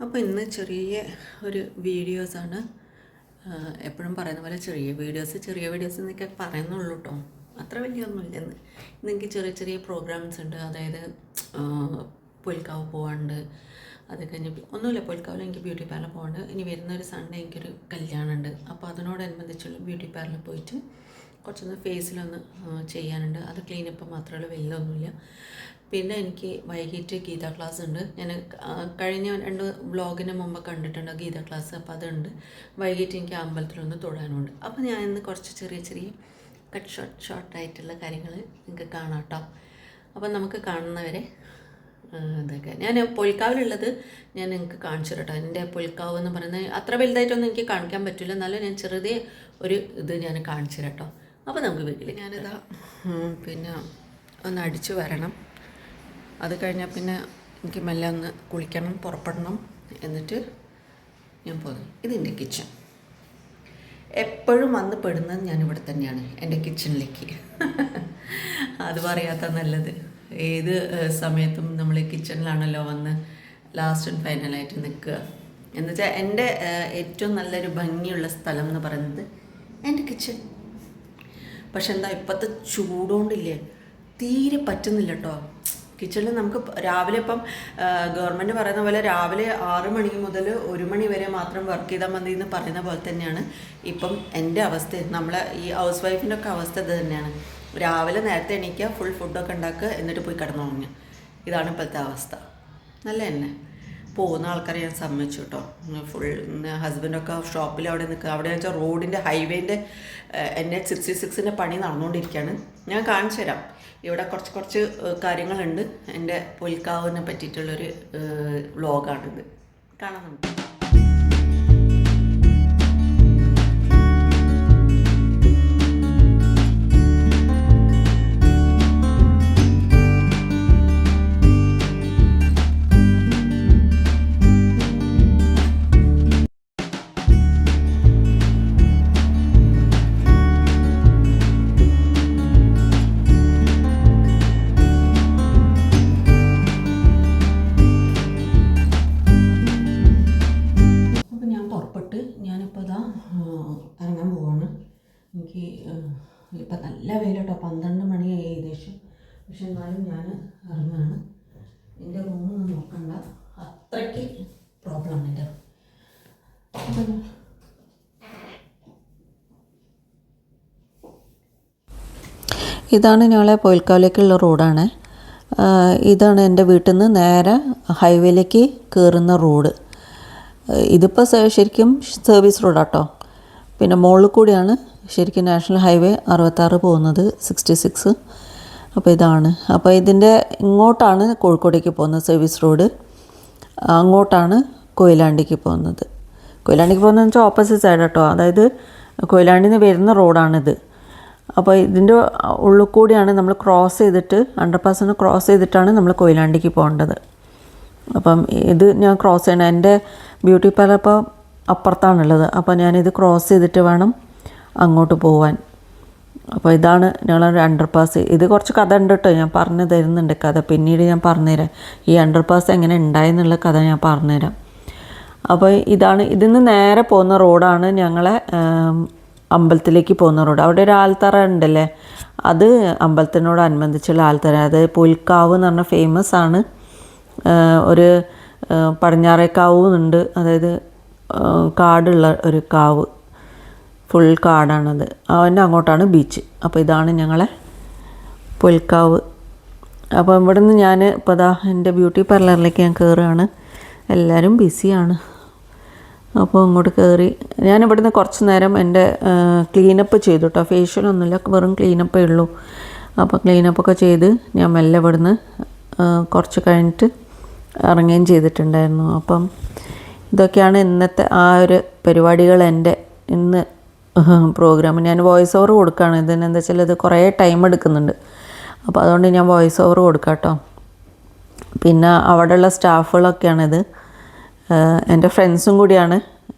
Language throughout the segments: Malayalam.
അപ്പോൾ ഇന്ന് ചെറിയ ഒരു വീഡിയോസാണ്. എപ്പോഴും പറയുന്ന പോലെ ചെറിയ വീഡിയോസ് എന്നൊക്കെ പറയുന്നുള്ളൂ കേട്ടോ. അത്ര വലിയൊന്നുമില്ല. ഇന്ന് എനിക്ക് ചെറിയ ചെറിയ പ്രോഗ്രാംസ് ഉണ്ട്. അതായത് പുൽക്കാവ് പോകാനുണ്ട്. അത് കഴിഞ്ഞ് ഒന്നുമില്ല, പുൽക്കാവിൽ എനിക്ക് ബ്യൂട്ടി പാർലർ പോകാനുണ്ട്. ഇനി വരുന്നൊരു സൺഡേ എനിക്കൊരു കല്യാണമുണ്ട്. അപ്പോൾ അതിനോടനുബന്ധിച്ചുള്ള ബ്യൂട്ടി പാർലറിൽ പോയിട്ട് കുറച്ചൊന്ന് ഫേസിലൊന്ന് ചെയ്യാനുണ്ട്. അത് ക്ലീനപ്പ് മാത്രമേ ഉള്ളൂ, വലിയൊന്നുമില്ല. പിന്നെ എനിക്ക് വൈകിട്ട് ഗീത ക്ലാസ് ഉണ്ട്. ഞാൻ കഴിഞ്ഞ 2 വ്ളോഗിന് മുമ്പ് കണ്ടിട്ടുണ്ട് ഗീത ക്ലാസ്. അപ്പോൾ അതുണ്ട്. വൈകിട്ട് എനിക്ക് അമ്പലത്തിലൊന്ന് തൊഴാനുണ്ട്. അപ്പോൾ ഞാൻ ഇന്ന് കുറച്ച് ചെറിയ ഷോർട്ടായിട്ടുള്ള കാര്യങ്ങൾ നിങ്ങൾക്ക് കാണാം കേട്ടോ. അപ്പോൾ നമുക്ക് കാണുന്നവരെ ഇതൊക്കെ ഞാൻ പുൽക്കാവിലുള്ളത് ഞാൻ നിങ്ങൾക്ക് കാണിച്ചു കേട്ടോ. എൻ്റെ പുൽക്കാവ് എന്ന് പറയുന്നത് അത്ര വലുതായിട്ടൊന്നും എനിക്ക് കാണിക്കാൻ പറ്റില്ല, എന്നാലും ഞാൻ ചെറുതേ ഒരു ഇത് ഞാൻ കാണിച്ചു കേട്ടോ. അപ്പോൾ നമുക്ക് വീട്ടിൽ ഞാനിതാ പിന്നെ ഒന്ന് അടിച്ചു വരണം. അത് കഴിഞ്ഞാൽ പിന്നെ എനിക്ക് മെല്ലെ ഒന്ന് കുളിക്കണം, പുറപ്പെടണം. എന്നിട്ട് ഞാൻ പോകുന്നു. ഇതെൻ്റെ കിച്ചൺ. എപ്പോഴും വന്ന് പെടുന്നത് ഞാനിവിടെ തന്നെയാണ്, എൻ്റെ കിച്ചണിലേക്ക്. അത് പറയാത്ത നല്ലത്. ഏത് സമയത്തും നമ്മൾ കിച്ചണിലാണല്ലോ വന്ന് ലാസ്റ്റ് ആൻഡ് ഫൈനലായിട്ട് നിൽക്കുക. എന്നുവെച്ചാൽ എൻ്റെ ഏറ്റവും നല്ലൊരു ഭംഗിയുള്ള സ്ഥലം എന്ന് പറയുന്നത് എൻ്റെ കിച്ചൺ. പക്ഷെ എന്താ ഇപ്പോഴത്തെ ചൂടുകൊണ്ടില്ലേ തീരെ പറ്റുന്നില്ല കേട്ടോ. കിച്ചണിൽ നമുക്ക് രാവിലെ ഇപ്പം ഗവൺമെൻറ് പറയുന്ന പോലെ രാവിലെ 6 മണി മുതൽ 1 മണി വരെ മാത്രം വർക്ക് ചെയ്താൽ മതി എന്ന് പറയുന്ന പോലെ തന്നെയാണ് ഇപ്പം എൻ്റെ അവസ്ഥ. നമ്മളെ ഈ ഹൗസ് വൈഫിൻ്റെ ഒക്കെ അവസ്ഥ ഇത് തന്നെയാണ്. രാവിലെ നേരത്തെ എണീക്കുക, ഫുൾ ഫുഡൊക്കെ ഉണ്ടാക്കുക, എന്നിട്ട് പോയി കിടന്നുറങ്ങുക. ഇതാണ് ഇപ്പോഴത്തെ അവസ്ഥ. നല്ല തന്നെ പോകുന്ന ആൾക്കാരെ ഞാൻ സമ്മതിച്ചു കേട്ടോ. ഫുൾ ഹസ്ബൻഡൊക്കെ ഷോപ്പിൽ അവിടെ നിൽക്കുക. അവിടെ വെച്ചാൽ റോഡിൻ്റെ ഹൈവേൻ്റെ NH66 പണി നടന്നുകൊണ്ടിരിക്കുകയാണ്. ഞാൻ കാണിച്ചു തരാം. ഇവിടെ കുറച്ച് കാര്യങ്ങളുണ്ട്. എൻ്റെ പുൽക്കാവിനെ പറ്റിയിട്ടുള്ളൊരു വ്ളോഗാണിത്. കാണാൻ നമുക്ക്. ഇറങ്ങാൻ പോവാണ്. എനിക്ക് ഇപ്പം നല്ല വെയിലോട്ടോ, 12 മണിയായി ഏകദേശം. പക്ഷെ എന്നാലും ഞാൻ ഇറങ്ങുകയാണ്. എൻ്റെ റൂമൊന്നും നോക്കണ്ട, അത്രയ്ക്ക് പ്രോബ്ലമാണ് എൻ്റെ. ഇതാണ് ഞങ്ങളെ പുൽക്കാവിലേക്കുള്ള റോഡാണ്. ഇതാണ് എൻ്റെ വീട്ടിൽ നിന്ന് നേരെ ഹൈവേയിലേക്ക് കയറുന്ന റോഡ്. ഇതിപ്പോൾ ശരിക്കും സർവീസ് റോഡാട്ടോ. പിന്നെ മുകളിൽ കൂടിയാണ് ശരിക്കും നാഷണൽ ഹൈവേ 66 പോകുന്നത്, 66. അപ്പോൾ ഇതാണ്. അപ്പോൾ ഇതിൻ്റെ ഇങ്ങോട്ടാണ് കോഴിക്കോടേക്ക് പോകുന്നത് സർവീസ് റോഡ്, അങ്ങോട്ടാണ് കൊയിലാണ്ടിക്ക് പോകുന്നത്. കൊയിലാണ്ടിക്ക് പോകുന്നതെന്ന് വെച്ചാൽ ഓപ്പോസിറ്റ് സൈഡ് കേട്ടോ. അതായത് കൊയിലാണ്ടിന്ന് വരുന്ന റോഡാണിത്. അപ്പോൾ ഇതിൻ്റെ ഉള്ളിൽ കൂടിയാണ് നമ്മൾ ക്രോസ് ചെയ്തിട്ട്, അണ്ടർപാസ് ക്രോസ് ചെയ്തിട്ടാണ് നമ്മൾ കൊയിലാണ്ടിക്ക് പോകേണ്ടത്. അപ്പം ഇത് ഞാൻ ക്രോസ് ചെയ്യണം. എൻ്റെ ബ്യൂട്ടി പാർലർ ഇപ്പോൾ അപ്പുറത്താണുള്ളത്. അപ്പോൾ ഞാനിത് ക്രോസ് ചെയ്തിട്ട് വേണം അങ്ങോട്ട് പോവാൻ. അപ്പോൾ ഇതാണ് ഞങ്ങളൊരു അണ്ടർപാസ്. ഇത് കുറച്ച് കഥ ഉണ്ട് കേട്ടോ, ഞാൻ പറഞ്ഞു തരുന്നുണ്ട് കഥ. പിന്നീട് ഞാൻ പറഞ്ഞുതരാം ഈ അണ്ടർപാസ് എങ്ങനെ ഉണ്ടായെന്നുള്ള കഥ ഞാൻ പറഞ്ഞുതരാം. അപ്പോൾ ഇതാണ്, ഇതിന്ന് നേരെ പോകുന്ന റോഡാണ് ഞങ്ങളെ അമ്പലത്തിലേക്ക് പോകുന്ന റോഡ്. അവിടെ ഒരു ആൽത്തറ ഉണ്ടല്ലേ, അത് അമ്പലത്തിനോടനുബന്ധിച്ചുള്ള ആൽത്തറ. അത് പുൽക്കാവ് എന്ന് പറഞ്ഞാൽ ഫേമസ് ആണ്. ഒരു പടിഞ്ഞാറേക്കാവും ഉണ്ട്, അതായത് കാടുള്ള ഒരു കാവ്, ഫുൾ കാടാണത്. അതിൻ്റെ അങ്ങോട്ടാണ് ബീച്ച്. അപ്പോൾ ഇതാണ് ഞങ്ങളെ പുൽക്കാവ്. അപ്പോൾ ഇവിടെ നിന്ന് ഞാൻ ഇപ്പോൾ ദാ എൻ്റെ ബ്യൂട്ടി പാർലറിലേക്ക് ഞാൻ കയറുകയാണ്. എല്ലാവരും ബിസിയാണ്. അപ്പോൾ ഇങ്ങോട്ട് കയറി ഞാനിവിടെ നിന്ന് കുറച്ച് നേരം എൻ്റെ ക്ലീനപ്പ് ചെയ്തു കേട്ടോ. ഫേഷ്യലൊന്നുമില്ല, വെറും ക്ലീനപ്പേ ഉള്ളൂ. അപ്പോൾ ക്ലീനപ്പൊക്കെ ചെയ്ത് ഞാൻ മെല്ലെ ഇവിടുന്ന് കുറച്ച് കഴിഞ്ഞിട്ട് ഇറങ്ങുകയും ചെയ്തിട്ടുണ്ടായിരുന്നു. അപ്പം ഇതൊക്കെയാണ് ഇന്നത്തെ ആ ഒരു പരിപാടികൾ. എൻ്റെ ഇന്ന് പ്രോഗ്രാം ഞാൻ വോയിസ് ഓവർ കൊടുക്കുകയാണ്. ഇതിനെന്താ വെച്ചാൽ ഇത് കുറേ ടൈം എടുക്കുന്നുണ്ട്. അപ്പോൾ അതുകൊണ്ട് ഞാൻ വോയിസ് ഓവർ കൊടുക്കാം കേട്ടോ. പിന്നെ അവിടെയുള്ള സ്റ്റാഫുകളൊക്കെയാണിത്. എൻ്റെ ഫ്രണ്ട്സും കൂടിയാണ്,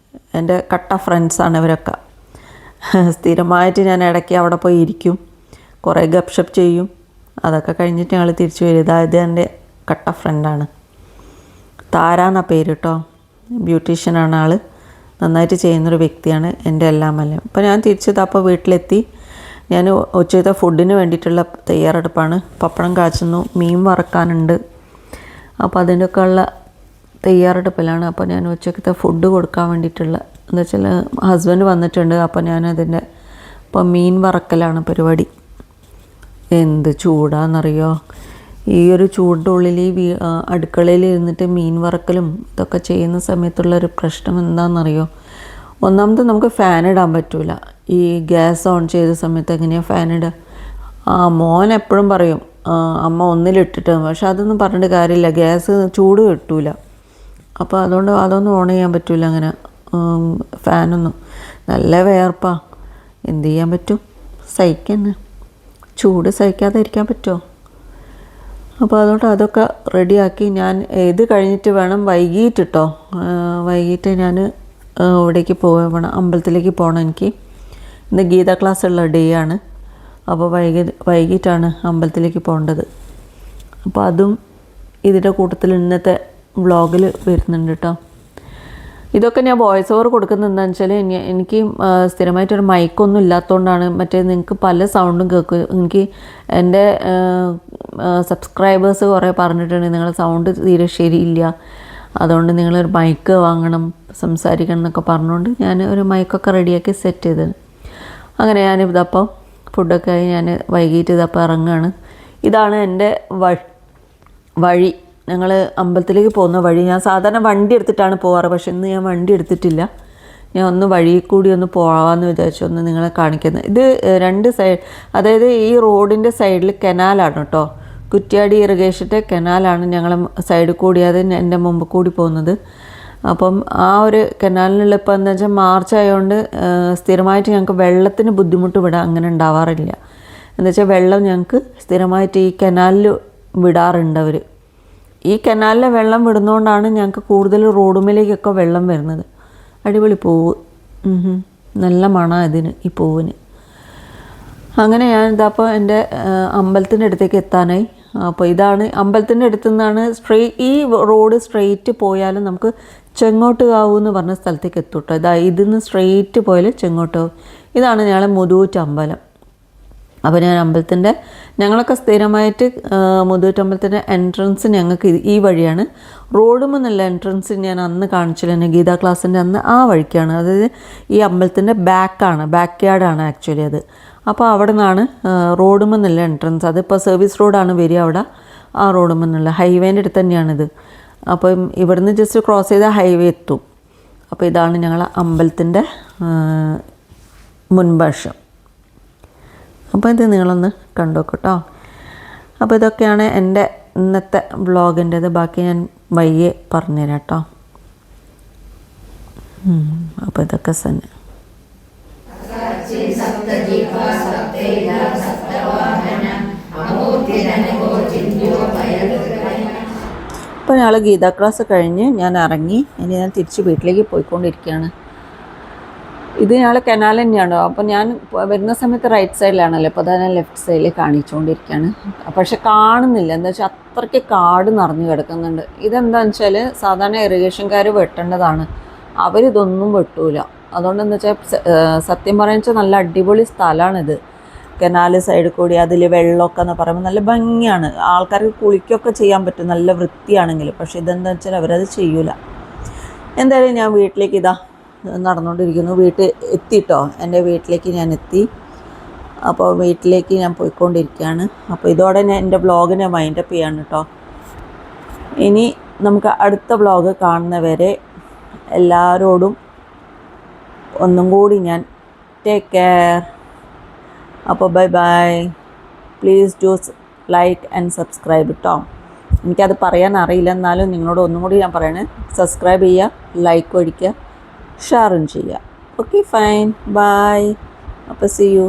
എൻ്റെ കട്ട ഫ്രണ്ട്സാണ് ഇവരൊക്കെ. സ്ഥിരമായിട്ട് ഞാൻ ഇടയ്ക്ക് അവിടെ പോയി ഇരിക്കും, കുറേ ഗപ്ഷപ്പ് ചെയ്യും. അതൊക്കെ കഴിഞ്ഞിട്ട് ഞങ്ങൾ തിരിച്ചു വരും. ഇത് എൻ്റെ കട്ട ഫ്രണ്ടാണ്, താര എന്നാ പേര് കേട്ടോ. ബ്യൂട്ടീഷ്യനാണ് ആൾ, നന്നായിട്ട് ചെയ്യുന്നൊരു വ്യക്തിയാണ്, എൻ്റെ എല്ലാം എല്ലാം. അപ്പോൾ ഞാൻ തിരിച്ചപ്പോൾ വീട്ടിലെത്തി. ഞാൻ ഉച്ചത്തെ ഫുഡിന് വേണ്ടിയിട്ടുള്ള തയ്യാറെടുപ്പാണ്. പപ്പടം കാച്ചുന്നു, മീൻ വറക്കാനുണ്ട്. അപ്പോൾ അതിൻ്റെയൊക്കെ ഉള്ള തയ്യാറെടുപ്പിലാണ്. അപ്പോൾ ഞാൻ ഉച്ചക്കത്തെ ഫുഡ് കൊടുക്കാൻ വേണ്ടിയിട്ടുള്ള എന്താ വെച്ചാൽ ഹസ്ബൻഡ് വന്നിട്ടുണ്ട്. അപ്പോൾ ഞാനതിൻ്റെ ഇപ്പോൾ മീൻ വറക്കലാണ് പരിപാടി. എന്ത് ചൂടാണെന്നറിയോ, ഈ ഒരു ചൂടിൻ്റെ ഉള്ളിൽ ഈ അടുക്കളയിൽ ഇരുന്നിട്ട് മീൻ വറക്കലും ഇതൊക്കെ ചെയ്യുന്ന സമയത്തുള്ളൊരു പ്രശ്നം എന്താണെന്നറിയോ, ഒന്നാമത് നമുക്ക് ഫാൻ ഇടാൻ പറ്റില്ല. ഈ ഗ്യാസ് ഓൺ ചെയ്ത സമയത്ത് എങ്ങനെയാണ് ഫാൻ ഇടുക? മോൻ എപ്പോഴും പറയും അമ്മ ഒന്നിലിട്ടിട്ട്, പക്ഷെ അതൊന്നും പറഞ്ഞിട്ട് കാര്യമില്ല, ഗ്യാസ് ചൂട് കിട്ടൂല. അപ്പോൾ അതുകൊണ്ട് അതൊന്നും ഓൺ ചെയ്യാൻ പറ്റില്ല അങ്ങനെ ഫാനൊന്നും. നല്ല വേർപ്പാ, എന്ത് ചെയ്യാൻ പറ്റും, സഹിക്കന്നെ, ചൂട് സഹിക്കാതെ ഇരിക്കാൻ പറ്റുമോ? അപ്പോൾ അതുകൊണ്ട് അതൊക്കെ റെഡിയാക്കി ഞാൻ ഇത് കഴിഞ്ഞിട്ട് വേണം വൈകിട്ട് ഞാൻ ഇവിടേക്ക് പോകണം, അമ്പലത്തിലേക്ക് പോകണം. എനിക്ക് ഇന്ന് ഗീത ക്ലാസ് ഉള്ള ഡേ ആണ്. അപ്പോൾ വൈകിട്ടാണ് അമ്പലത്തിലേക്ക് പോകേണ്ടത്. അപ്പോൾ അതും ഇതിൻ്റെ കൂട്ടത്തിൽ ഇന്നത്തെ വ്ളോഗിൽ വരുന്നുണ്ട് കേട്ടോ. ഇതൊക്കെ ഞാൻ വോയിസ് ഓവർ കൊടുക്കുന്നത് എന്താണെന്ന് വെച്ചാൽ എനിക്ക് സ്ഥിരമായിട്ടൊരു മൈക്കൊന്നും ഇല്ലാത്തതുകൊണ്ടാണ്. മറ്റേ നിങ്ങൾക്ക് പല സൗണ്ടും കേൾക്കും. എനിക്ക് എൻ്റെ സബ്സ്ക്രൈബേഴ്സ് കുറേ പറഞ്ഞിട്ടുണ്ട് നിങ്ങളുടെ സൗണ്ട് തീരെ ശരിയില്ല, അതുകൊണ്ട് നിങ്ങളൊരു മൈക്ക് വാങ്ങണം, സംസാരിക്കണം എന്നൊക്കെ പറഞ്ഞുകൊണ്ട് ഞാൻ ഒരു മൈക്കൊക്കെ റെഡിയാക്കി സെറ്റ് ചെയ്തത്. അങ്ങനെ ഞാനിതപ്പോൾ ഫുഡൊക്കെ ആയി ഞാൻ വൈകിട്ട് ഇതപ്പോൾ ഇറങ്ങുകയാണ്. ഇതാണ് എൻ്റെ വഴി, ഞങ്ങൾ അമ്പലത്തിലേക്ക് പോകുന്ന വഴി. ഞാൻ സാധാരണ വണ്ടി എടുത്തിട്ടാണ് പോകാറ്, പക്ഷെ ഇന്ന് ഞാൻ വണ്ടി എടുത്തിട്ടില്ല. ഞാൻ ഒന്ന് വഴിയിൽ കൂടി ഒന്ന് പോകാമെന്ന് വിചാരിച്ചു, ഒന്ന് നിങ്ങളെ കാണിക്കുന്നത്. ഇത് രണ്ട് സൈഡ്, അതായത് ഈ റോഡിൻ്റെ സൈഡിൽ കനാലാണ് കേട്ടോ, കുറ്റ്യാടി ഇറിഗേഷൻ്റെ കനാലാണ് ഞങ്ങളെ സൈഡിൽ കൂടി, അത് എൻ്റെ മുമ്പ് കൂടി പോകുന്നത്. അപ്പം ആ ഒരു കനാലിനുള്ള ഇപ്പോൾ എന്താ വെച്ചാൽ മാർച്ച് ആയതുകൊണ്ട് സ്ഥിരമായിട്ട് ഞങ്ങൾക്ക് വെള്ളത്തിന് ബുദ്ധിമുട്ട് ഇവിടെ അങ്ങനെ ഉണ്ടാവാറില്ല. എന്താ വെച്ചാൽ വെള്ളം ഞങ്ങൾക്ക് സ്ഥിരമായിട്ട് ഈ കനാലിൽ വിടാറുണ്ട് അവർ. ഈ കനാലിലെ വെള്ളം വിടുന്നതുകൊണ്ടാണ് ഞങ്ങൾക്ക് കൂടുതൽ റോഡുമേലേക്കൊക്കെ വെള്ളം വരുന്നത്. അടിപൊളി പൂവ്, നല്ല മണമാണ് ഇതിന്, ഈ പൂവിന്. അങ്ങനെ ഞാൻ ഇതപ്പോൾ എൻ്റെ അമ്പലത്തിൻ്റെ അടുത്തേക്ക് എത്താനായി. അപ്പോൾ ഇതാണ് അമ്പലത്തിൻ്റെ അടുത്തു നിന്നാണ് ഈ റോഡ് സ്ട്രെയിറ്റ് പോയാലും നമുക്ക് ചെങ്ങോട്ടുകാവ് എന്ന് പറഞ്ഞ സ്ഥലത്തേക്ക് എത്തും കേട്ടോ. ഇതിന്ന് സ്ട്രെയിറ്റ് പോയാൽ ചെങ്ങോട്ടുകാവ്. ഇതാണ് ഞങ്ങളെ മുതൂറ്റമ്പലം. അപ്പോൾ ഞാൻ ഞങ്ങളൊക്കെ സ്ഥിരമായിട്ട് മുതൂറ്റമ്പലത്തിൻ്റെ എൻട്രൻസ് ഞങ്ങൾക്ക് ഈ വഴിയാണ്. റോഡുമെന്നുള്ള എൻട്രൻസ് ഞാൻ അന്ന് കാണിച്ചില്ല, എന്നെ ഗീതാ ക്ലാസ്സിൻ്റെ അന്ന് ആ വഴിക്കാണ്. അതായത് ഈ അമ്പലത്തിൻ്റെ ബാക്ക് യാർഡാണ് ആക്ച്വലി അത്. അപ്പോൾ അവിടെ നിന്നാണ് റോഡുമെന്നുള്ള എൻട്രൻസ്. അതിപ്പോൾ സർവീസ് റോഡാണ് വരിക അവിടെ, ആ റോഡുമെന്നുള്ള ഹൈവേൻ്റെ അടുത്ത് തന്നെയാണിത്. അപ്പം ഇവിടുന്ന് ജസ്റ്റ് ക്രോസ് ചെയ്താൽ ഹൈവേ എത്തും. അപ്പോൾ ഇതാണ് ഞങ്ങളെ അമ്പലത്തിൻ്റെ മുൻവശം. അപ്പോൾ ഇത് നിങ്ങളൊന്ന് കണ്ടോക്കട്ടോ. അപ്പോൾ ഇതൊക്കെയാണ് എൻ്റെ ഇന്നത്തെ വ്ളോഗിൻ്റെത്. ബാക്കി ഞാൻ വയ്യെ പറഞ്ഞുതരാം കേട്ടോ. അപ്പോൾ ഇതൊക്കെ തന്നെ. ഇപ്പോൾ ഞങ്ങൾ ഗീതാ ക്ലാസ് കഴിഞ്ഞ് ഞാൻ ഇറങ്ങി. ഇനി ഞാൻ തിരിച്ച് വീട്ടിലേക്ക് പോയിക്കൊണ്ടിരിക്കുകയാണ്. ഇത് ഞങ്ങൾ കനാൽ തന്നെയാണോ. അപ്പോൾ ഞാൻ വരുന്ന സമയത്ത് റൈറ്റ് സൈഡിലാണല്ലോ, അപ്പോൾ അതാണ് ലെഫ്റ്റ് സൈഡിൽ കാണിച്ചുകൊണ്ടിരിക്കുകയാണ്. പക്ഷെ കാണുന്നില്ല, എന്താ വെച്ചാൽ അത്രയ്ക്ക് കാട് നിറഞ്ഞു കിടക്കുന്നുണ്ട്. ഇതെന്താണെന്ന് വെച്ചാൽ സാധാരണ ഇറിഗേഷൻകാർ വെട്ടേണ്ടതാണ്, അവരിതൊന്നും വെട്ടൂല. അതുകൊണ്ട് എന്താ വെച്ചാൽ സത്യം പറയാന്ന് വെച്ചാൽ നല്ല അടിപൊളി സ്ഥലമാണിത്. കനാല് സൈഡിൽ കൂടി അതിൽ വെള്ളമൊക്കെ എന്ന് പറയുമ്പോൾ നല്ല ഭംഗിയാണ്, ആൾക്കാർക്ക് കുളിക്കൊക്കെ ചെയ്യാൻ പറ്റും നല്ല വൃത്തിയാണെങ്കിൽ. പക്ഷേ ഇതെന്താ വെച്ചാൽ അവരത് ചെയ്യൂല. എന്തായാലും ഞാൻ വീട്ടിലേക്ക് നടന്നുകൊണ്ടിരിക്കുന്നു. വീട്ടിൽ എത്തിട്ടോ, എൻ്റെ വീട്ടിലേക്ക് ഞാൻ എത്തി. അപ്പോൾ വീട്ടിലേക്ക് ഞാൻ പോയിക്കൊണ്ടിരിക്കുകയാണ്. അപ്പോൾ ഇതോടെ ഞാൻ എൻ്റെ വ്ളോഗിനെ വൈൻഡപ്പ് ചെയ്യാണ് കേട്ടോ. ഇനി നമുക്ക് അടുത്ത വ്ളോഗ് കാണുന്നവരെ എല്ലാവരോടും ഒന്നും കൂടി ഞാൻ ടേക്ക് കെയർ. അപ്പോൾ bye bye. Please do like and subscribe കേട്ടോ. എനിക്കത് പറയാൻ അറിയില്ല, എന്നാലും നിങ്ങളോട് ഒന്നും കൂടി ഞാൻ പറയണേ, സബ്സ്ക്രൈബ് ചെയ്യുക, ലൈക്ക് അടിക്കുക, ഷെയറും ചെയ്യുക. Okay fine, bye. അപ്പോൾ സീ യു.